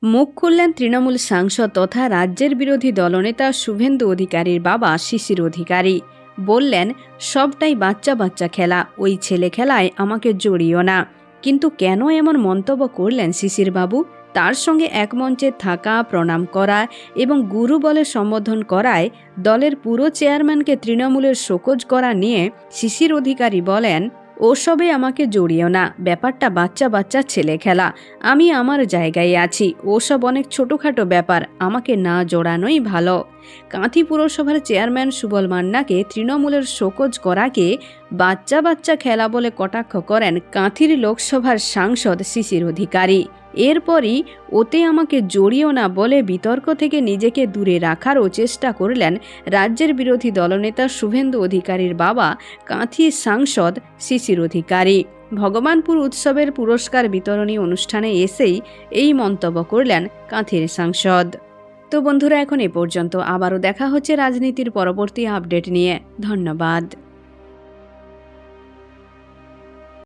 মুখ খুললেন তৃণমূল সাংসদ তথা রাজ্যের বিরোধী দলনেতা শুভেন্দু অধিকারীর বাবা শিশির অধিকারী। বললেন, সবটাই বাচ্চা বাচ্চা খেলা, ওই ছেলে খেলায় আমাকে জড়িও না। কিন্তু কেন এমন মন্তব্য করলেন শিশির বাবু? তার সঙ্গে এক মঞ্চে থাকা, প্রণাম করা এবং গুরু বলে সম্বোধন করায় দলের পুরো চেয়ারম্যানকে তৃণমূলের শোকজ করা নিয়ে শিশির অধিকারী বলেন, ওসবে আমাকে জড়িও না, ব্যাপারটা বাচ্চা বাচ্চা ছেলে খেলা, আমি আমার জায়গায় আছি, ওসব অনেক ছোটোখাটো ব্যাপার, আমাকে না জড়ানোই ভালো। কাঁথি পুরসভার চেয়ারম্যান সুবল মান্নাকে তৃণমূলের শোকজ করাকে বাচ্চা বাচ্চা খেলা বলে কটাক্ষ করেন কাঁথির লোকসভার সাংসদ শিশির অধিকারী। এরপরই ওতে আমাকে জড়িও না বলে বিতর্ক থেকে নিজেকে দূরে রাখারও চেষ্টা করলেন রাজ্যের বিরোধী দলনেতা শুভেন্দু অধিকারীর বাবা কাঁথি সাংসদ শিশির অধিকারী। ভগবানপুর উৎসবের পুরস্কার বিতরণী অনুষ্ঠানে এসেই এই মন্তব্য করলেন কাঁথির সাংসদ। তো বন্ধুরা, এখন এ পর্যন্ত। আবারও দেখা হচ্ছে রাজনীতির পরবর্তী আপডেট নিয়ে। ধন্যবাদ।